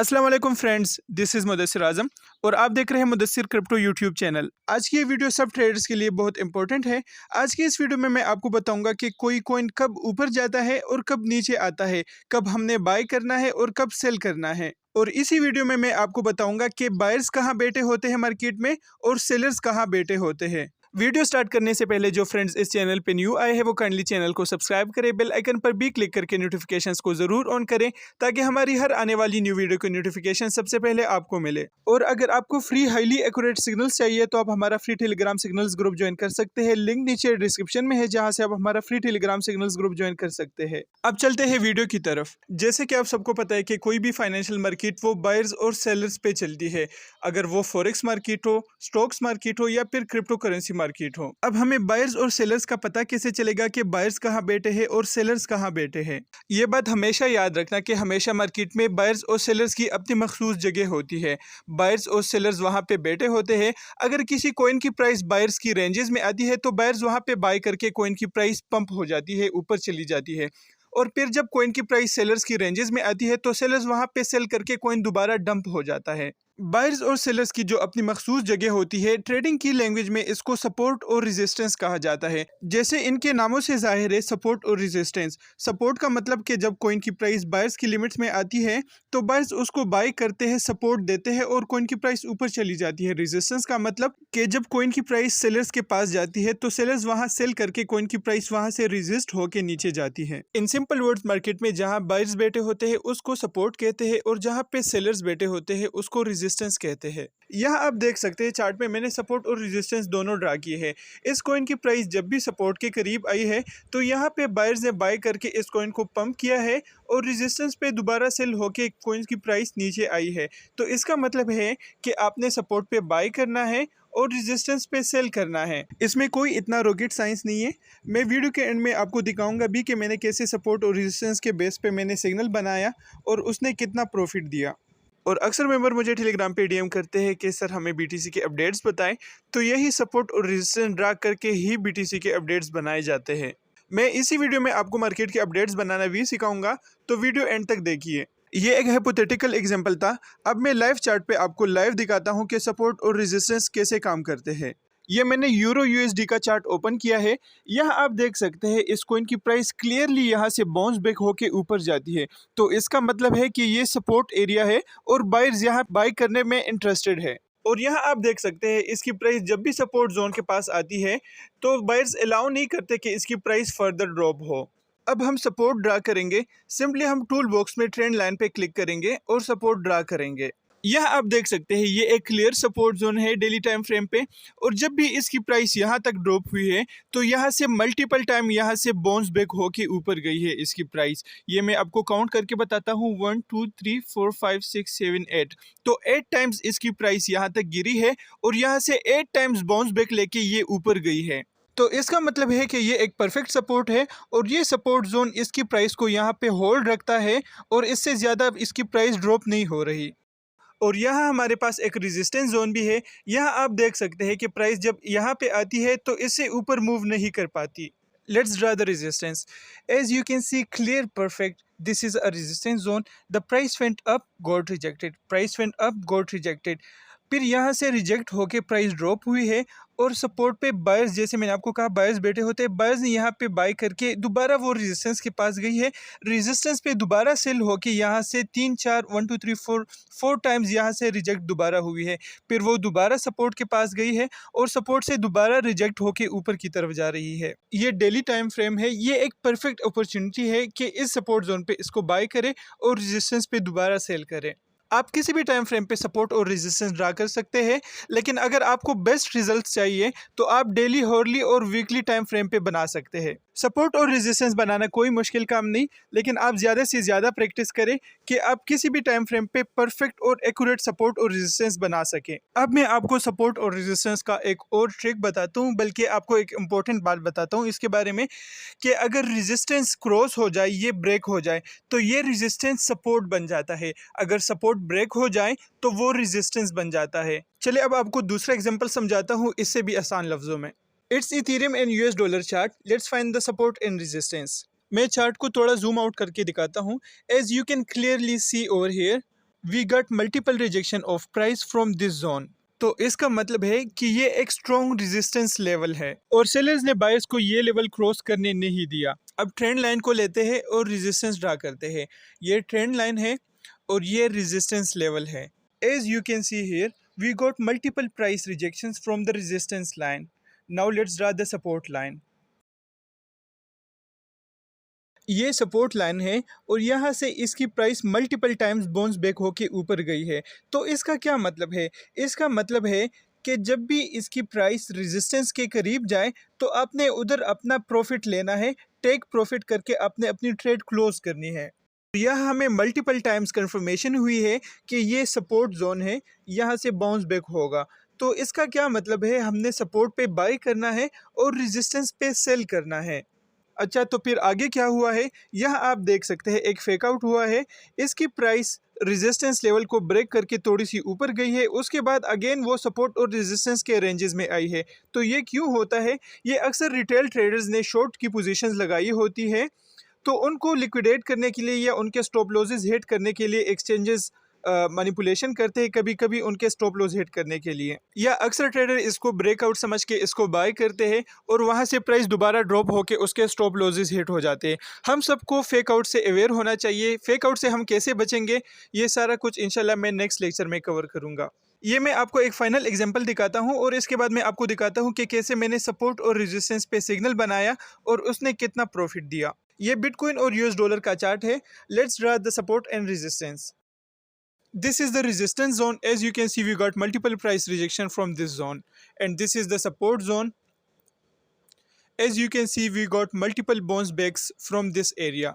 अस्सलाम वालेकुम friends, this is Mudassir आज़म और आप देख रहे हैं मुदस्सिर क्रिप्टो यूट्यूब चैनल। आज की ये वीडियो सब ट्रेडर्स के लिए बहुत इंपॉर्टेंट है। आज की इस वीडियो में मैं आपको बताऊंगा कि कोई कॉइन कब ऊपर जाता है और कब नीचे आता है, कब हमने बाय करना है और कब सेल करना है। और इसी वीडियो में मैं आपको बताऊंगा कि बायर्स कहाँ बैठे होते हैं मार्केट में और सेलर्स कहाँ बैठे होते हैं। वीडियो स्टार्ट करने से पहले जो फ्रेंड्स इस चैनल पे न्यू आए हैं वो काइंडली चैनल को सब्सक्राइब करें, बेल आइकन पर भी क्लिक करके नोटिफिकेशंस को ज़रूर ऑन करें ताकि हमारी हर आने वाली न्यू वीडियो की नोटिफिकेशन सबसे पहले आपको मिले। और अगर आपको फ्री हाईली एक्यूरेट सिग्नल्स चाहिए तो आप हमारा free Telegram signals group join कर सकते हैं। लिंक नीचे डिस्क्रिप्शन में है जहाँ से आप हमारा free Telegram signals group join कर सकते हैं। अब चलते हैं वीडियो की तरफ। जैसे कि आप सबको पता है कि कोई भी फाइनेंशियल मार्केट वो बायर्स और सेलर्स पे चलती है, अगर वो फॉरेक्स मार्केट हो, स्टॉक्स मार्केट हो या फिर क्रिप्टो करेंसी मार्केट हो। अब हमें बायर्स और सेलर्स का पता कैसे चलेगा कि बायर्स कहाँ बैठे हैं और सेलर्स कहाँ बैठे हैं। ये बात हमेशा याद रखना कि हमेशा मार्केट में बायर्स और सेलर्स की अपनी मखसूस जगह होती है। बायर्स और सेलर्स वहाँ पे बैठे होते हैं। अगर किसी कॉइन की प्राइस बायर्स की रेंजेस में आती है तो बायर्स वहाँ पे बाय करके कॉइन की प्राइस पंप हो जाती है, ऊपर चली जाती है। और फिर जब कॉइन की प्राइस सेलर्स की रेंजेस में आती है तो सेलर्स वहाँ पे सेल करके कॉइन दोबारा डंप हो जाता है। बायर्स और सेलर्स की जो अपनी मखसूस जगह होती है, ट्रेडिंग की लैंग्वेज में इसको सपोर्ट और रेजिस्टेंस कहा जाता है। जैसे इनके नामों से जाहिर है, सपोर्ट और रेजिस्टेंस। सपोर्ट का मतलब कि जब कॉइन की प्राइस बायर्स की लिमिट्स में आती है तो बायर्स उसको बाय करते हैं, सपोर्ट देते हैं और कॉइन की प्राइस ऊपर चली जाती है। रेजिस्टेंस का मतलब कि जब कॉइन की प्राइस सेलर्स के पास जाती है तो सेलर्स वहां सेल करके कॉइन की प्राइस वहां से रेजिस्ट होकर नीचे जाती है। इन सिंपल वर्ड्स, मार्केट में जहां बायर्स बैठे होते हैं उसको सपोर्ट कहते हैं और जहां पे सेलर्स बैठे होते हैं उसको रेजिस्टेंस कहते हैं। यहाँ आप देख सकते हैं चार्ट में मैंने सपोर्ट और रेजिस्टेंस दोनों ड्रा किए हैं। इस कॉइन की प्राइस जब भी सपोर्ट के करीब आई है तो यहाँ पे बायर्स ने बाय करके इस कॉइन को पंप किया है और रेजिस्टेंस पे दोबारा सेल होके कॉइन की प्राइस नीचे आई है। तो इसका मतलब है कि आपने सपोर्ट पे बाय करना है और रेजिस्टेंस पे सेल करना है। इसमें कोई इतना रॉकेट साइंस नहीं है। मैं वीडियो के एंड में आपको दिखाऊंगा भी कि मैंने कैसे सपोर्ट और रेजिस्टेंस के बेस पे मैंने सिग्नल बनाया और उसने कितना प्रॉफिट दिया। और अक्सर मेंबर मुझे टेलीग्राम पे डीएम करते हैं कि सर हमें बीटीसी के अपडेट्स बताएं, तो यही सपोर्ट और रेजिस्टेंस ड्रा करके ही बीटीसी के अपडेट्स बनाए जाते हैं। मैं इसी वीडियो में आपको मार्केट के अपडेट्स बनाना भी सिखाऊंगा, तो वीडियो एंड तक देखिए। ये एक हाइपोथेटिकल एग्जांपल था। अब मैं लाइव चार्ट पे आपको लाइव दिखाता हूँ कि सपोर्ट और रेजिस्टेंस कैसे काम करते हैं। ये मैंने यूरो यूएसडी का चार्ट ओपन किया है। यहाँ आप देख सकते हैं इस कॉइन की प्राइस क्लियरली यहाँ से बाउंस बैक होके ऊपर जाती है, तो इसका मतलब है कि ये सपोर्ट एरिया है और बायर्स यहाँ बाय करने में इंटरेस्टेड है। और यहाँ आप देख सकते हैं इसकी प्राइस जब भी सपोर्ट जोन के पास आती है तो बायर्स अलाउ नहीं करते कि इसकी प्राइस फर्दर ड्रॉप हो। अब हम सपोर्ट ड्रा करेंगे। सिंपली हम टूल बॉक्स में ट्रेंड लाइन पे क्लिक करेंगे और सपोर्ट ड्रा करेंगे। यह आप देख सकते हैं ये एक क्लियर सपोर्ट जोन है डेली टाइम फ्रेम पे। और जब भी इसकी प्राइस यहाँ तक ड्रॉप हुई है तो यहाँ से मल्टीपल टाइम यहाँ से बाउंस बैक होके ऊपर गई है इसकी प्राइस। ये मैं आपको काउंट करके बताता हूँ, 1 2 3 4 5 6 7 8। तो 8 टाइम्स इसकी प्राइस यहाँ तक गिरी है और यहाँ से 8 टाइम्स बाउंस बैक लेके ये ऊपर गई है। तो इसका मतलब है कि ये एक परफेक्ट सपोर्ट है और ये सपोर्ट जोन इसकी प्राइस को यहाँ पे होल्ड रखता है और इससे ज़्यादा इसकी प्राइस ड्रॉप नहीं हो रही। और यहाँ हमारे पास एक रेजिस्टेंस जोन भी है। यहाँ आप देख सकते हैं कि प्राइस जब यहाँ पे आती है तो इससे ऊपर मूव नहीं कर पाती। Let's draw the resistance. As you can see clear perfect, this is a resistance zone. The price went up, got rejected, price went up, got rejected. फिर यहाँ से रिजेक्ट होके प्राइस ड्रॉप हुई है और सपोर्ट पे बायर्स, जैसे मैंने आपको कहा बायर्स बैठे होते हैं, बायर्स ने यहाँ पे बाय करके दोबारा वो रेजिस्टेंस के पास गई है। रेजिस्टेंस पे दोबारा सेल होके यहाँ से 3 4 1 2 3 4 टाइम्स यहाँ से रिजेक्ट दोबारा हुई है। फिर वो दोबारा सपोर्ट के पास गई है और सपोर्ट से दोबारा रिजेक्ट होके ऊपर की तरफ जा रही है। ये डेली टाइम फ्रेम है। ये एक परफेक्ट अपॉर्चुनिटी है कि इस सपोर्ट जोन पे इसको बाय करे और रेजिस्टेंस पे दोबारा सेल करे। आप किसी भी टाइम फ्रेम पे सपोर्ट और रेजिस्टेंस ड्रा कर सकते हैं, लेकिन अगर आपको बेस्ट रिजल्ट्स चाहिए तो आप डेली, हॉर्ली और वीकली टाइम फ्रेम पे बना सकते हैं। सपोर्ट और रेजिस्टेंस बनाना कोई मुश्किल काम नहीं, लेकिन आप ज़्यादा से ज़्यादा प्रैक्टिस करें कि आप किसी भी टाइम फ्रेम पे परफेक्ट और एक्यूरेट सपोर्ट और रेजिस्टेंस बना सकें। अब मैं आपको सपोर्ट और रेजिस्टेंस का एक और ट्रिक बताता हूँ, बल्कि आपको एक इम्पॉर्टेंट बात बताता हूँ इसके बारे में कि अगर रेजिस्टेंस क्रॉस हो जाए, ये ब्रेक हो जाए, तो ये रेजिस्टेंस सपोर्ट बन जाता है। अगर सपोर्ट ब्रेक हो जाए तो वो रेजिस्टेंस बन जाता है। चलिए अब आपको दूसरा एग्जांपल समझाता हूँ इससे भी आसान लफ्जों में। It's Ethereum and US dollar chart, let's find the support and resistance. मैं चार्ट को थोड़ा जूम आउट करके दिखाता हूँ। As you can clearly see over here, we got multiple rejection of price from this zone. तो इसका मतलब है कि ये एक स्ट्रॉन्ग रेजिस्टेंस लेवल है और सेलर्स ने बायर्स को ये लेवल क्रॉस करने नहीं दिया। अब ट्रेंड लाइन को लेते हैं और रेजिस्टेंस ड्रा करते हैं। ये ट्रेंड लाइन है और ये रेजिस्टेंस लेवल है। As you can see here we got multiple price rejections from the resistance line. Now let's draw the support line. ये सपोर्ट लाइन है और यहाँ से इसकी price multiple times bounce back होके ऊपर गई है। तो इसका क्या मतलब है? इसका मतलब है कि जब भी इसकी प्राइस रेजिस्टेंस के करीब जाए तो आपने उधर अपना प्रॉफिट लेना है, टेक प्रॉफिट करके आपने अपनी ट्रेड क्लोज करनी है। यह हमें मल्टीपल टाइम्स कंफर्मेशन हुई है कि ये सपोर्ट जोन है, यहाँ से बाउंस बैक होगा। तो इसका क्या मतलब है? हमने सपोर्ट पे बाय करना है और रेजिस्टेंस पे सेल करना है। अच्छा, तो फिर आगे क्या हुआ है? यह आप देख सकते हैं एक फेक आउट हुआ है। इसकी प्राइस रेजिस्टेंस लेवल को ब्रेक करके थोड़ी सी ऊपर गई है, उसके बाद अगेन वो सपोर्ट और रेजिस्टेंस के रेंजेस में आई है। तो ये क्यों होता है? ये अक्सर रिटेल ट्रेडर्स ने शॉर्ट की पोजीशंस लगाई होती है, तो उनको लिक्विडेट करने के लिए या उनके स्टॉप लॉसेस हिट करने के लिए एक्सचेंजेस मैनिपुलेशन करते हैं, कभी कभी उनके स्टॉप लॉस हिट करने के लिए, या अक्सर ट्रेडर इसको ब्रेकआउट समझ के इसको बाय करते हैं और वहां से प्राइस दोबारा ड्रॉप होके उसके स्टॉप लॉसेस हिट हो जाते हैं। हम सबको फेक आउट से अवेयर होना चाहिए। फेक आउट से हम कैसे बचेंगे, ये सारा कुछ इंशाल्लाह मैं नेक्स्ट लेक्चर में कवर करूंगा। ये मैं आपको एक फाइनल एग्जांपल दिखाता हूँ और इसके बाद मैं आपको दिखाता हूँ कि कैसे मैंने सपोर्ट और रेजिस्टेंस पे सिग्नल बनाया और उसने कितना प्रॉफिट दिया। ये बिटकॉइन और यूएस डॉलर का चार्ट है। Let's draw the support and resistance. This is the resistance zone. As you can see, we got multiple price rejection from this zone, and this is the support zone. As you can see, we got multiple bounce backs from this area.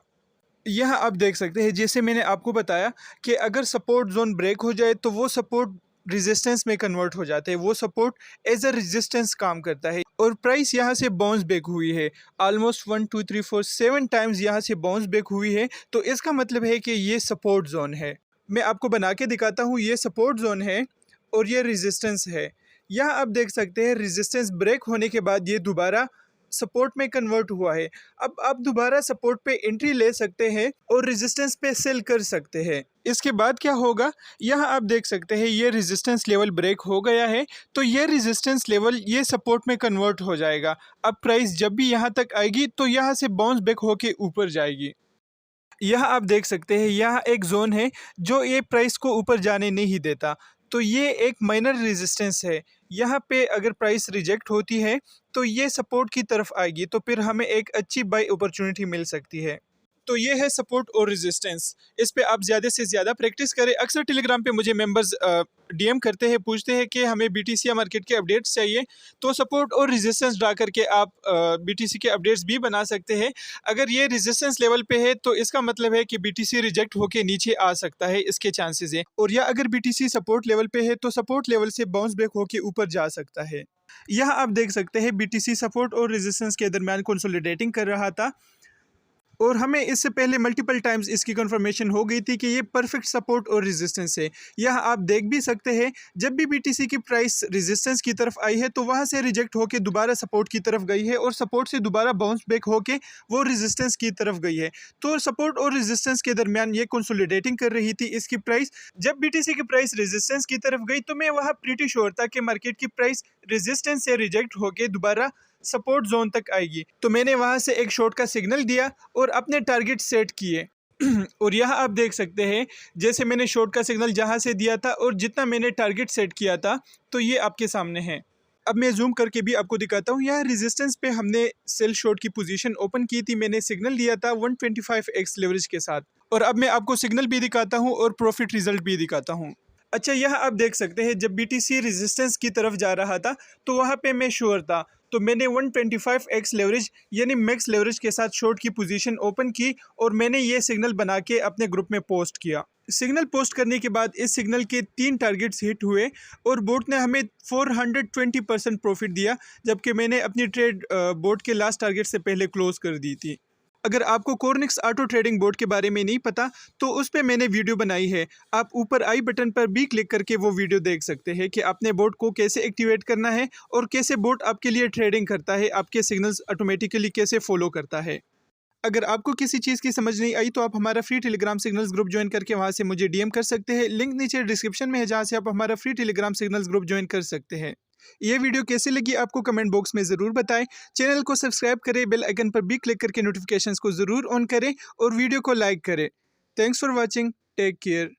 यहाँ आप देख सकते हैं, जैसे मैंने आपको बताया कि अगर सपोर्ट जोन ब्रेक हो जाए तो वो सपोर्ट रेजिस्टेंस में कन्वर्ट हो जाते हैं। वो सपोर्ट एज अ रेजिस्टेंस काम करता है और प्राइस यहाँ से बाउंस बैक हुई है। ऑलमोस्ट 1 2 3 4 7 टाइम्स यहाँ से बाउंस बैक हुई है। तो इसका मतलब है कि ये सपोर्ट जोन है। मैं आपको बना के दिखाता हूँ। ये सपोर्ट जोन है और ये रेजिस्टेंस है। यहाँ आप देख सकते हैं रेजिस्टेंस ब्रेक होने के बाद ये दोबारा सपोर्ट में कन्वर्ट हुआ है। अब आप दोबारा सपोर्ट पे एंट्री ले सकते हैं और रेजिस्टेंस पे सेल कर सकते हैं। इसके बाद क्या होगा, यहाँ आप देख सकते हैं ये रेजिस्टेंस लेवल ब्रेक हो गया है, तो ये रेजिस्टेंस लेवल ये सपोर्ट में कन्वर्ट हो जाएगा। अब प्राइस जब भी यहाँ तक आएगी तो यहाँ से बाउंस बैक होके ऊपर जाएगी। यह आप देख सकते हैं, यह एक जोन है जो ये प्राइस को ऊपर जाने नहीं देता। तो ये एक माइनर रेजिस्टेंस है। यहाँ पे अगर प्राइस रिजेक्ट होती है तो ये सपोर्ट की तरफ आएगी, तो फिर हमें एक अच्छी बाय अपॉर्चुनिटी मिल सकती है। तो ये है सपोर्ट और रेजिस्टेंस। इस पे आप ज़्यादा से ज़्यादा प्रैक्टिस करें। अक्सर टेलीग्राम पे मुझे मेंबर्स डीएम करते हैं, पूछते हैं कि हमें बीटीसी मार्केट के अपडेट्स चाहिए। तो सपोर्ट और रेजिस्टेंस ड्रा करके आप बीटीसी के अपडेट्स भी बना सकते हैं। अगर ये रेजिस्टेंस लेवल पे है तो इसका मतलब है कि बीटीसी रिजेक्ट होके नीचे आ सकता है, इसके चांसेस हैं। और या अगर बीटीसी सपोर्ट लेवल पे है तो सपोर्ट लेवल से बाउंस बैक होके ऊपर जा सकता है। यहाँ आप देख सकते हैं बीटीसी सपोर्ट और रेजिस्टेंस के दरमियान कंसोलिडेटिंग कर रहा था और हमें इससे पहले मल्टीपल टाइम्स इसकी कंफर्मेशन हो गई थी कि ये परफेक्ट सपोर्ट और रेजिस्टेंस है। यह आप देख भी सकते हैं, जब भी बीटीसी की प्राइस रेजिस्टेंस की तरफ आई है तो वहाँ से रिजेक्ट होकर दोबारा सपोर्ट की तरफ गई है और सपोर्ट से दोबारा बाउंस बैक होके वो रेजिस्टेंस की तरफ गई है। तो सपोर्ट और रेजिस्टेंस के दरमियान ये कंसोलिडेटिंग कर रही थी इसकी प्राइस। जब बीटीसी की प्राइस रेजिस्टेंस की तरफ गई तो मैं वहाँ प्रीटी श्योर था कि मार्केट की प्राइस रेजिस्टेंस से रिजेक्ट होकर दोबारा सपोर्ट जोन तक आएगी। तो मैंने वहां से एक शॉर्ट का सिग्नल दिया और अपने टारगेट सेट किए। और यहाँ आप देख सकते हैं, जैसे मैंने शॉर्ट का सिग्नल जहां से दिया था और जितना मैंने टारगेट सेट किया था, तो ये आपके सामने है। अब मैं जूम करके भी आपको दिखाता हूँ। यहाँ रेजिस्टेंस पे हमने सेल शॉर्ट की पोजीशन ओपन की थी। मैंने सिग्नल दिया था 125x लेवरेज के साथ। और अब मैं आपको सिग्नल भी दिखाता हूँ और प्रॉफिट रिजल्ट भी दिखाता हूँ। अच्छा, यह आप देख सकते हैं, जब बीटीसी रेजिस्टेंस की तरफ जा रहा था तो वहाँ पे मैं श्योर था, तो मैंने 125x लेवरेज यानी मैक्स लेवरेज के साथ शॉर्ट की पोजीशन ओपन की और मैंने ये सिग्नल बना के अपने ग्रुप में पोस्ट किया। सिग्नल पोस्ट करने के बाद इस सिग्नल के 3 टारगेट्स हिट हुए और बोट ने हमें 420% प्रॉफिट दिया, जबकि मैंने अपनी ट्रेड बोट के लास्ट टारगेट से पहले क्लोज कर दी थी। अगर आपको कोरनिक्स ऑटो ट्रेडिंग बोर्ड के बारे में नहीं पता तो उस पर मैंने वीडियो बनाई है। आप ऊपर आई बटन पर भी क्लिक करके वो वीडियो देख सकते हैं कि आपने बोर्ड को कैसे एक्टिवेट करना है और कैसे बोर्ड आपके लिए ट्रेडिंग करता है, आपके सिग्नल्स ऑटोमेटिकली कैसे फॉलो करता है। अगर आपको किसी चीज़ की समझ नहीं आई तो आप हमारा free Telegram signals group join करके वहाँ से मुझे डीएम कर सकते हैं। लिंक नीचे डिस्क्रिप्शन में है जहाँ से आप हमारा free Telegram signals group join कर सकते हैं। ये वीडियो कैसी लगी आपको कमेंट बॉक्स में ज़रूर बताएं। चैनल को सब्सक्राइब करें, बेल आइकन पर भी क्लिक करके नोटिफिकेशंस को ज़रूर ऑन करें और वीडियो को लाइक करें। Thanks for watching. Take care.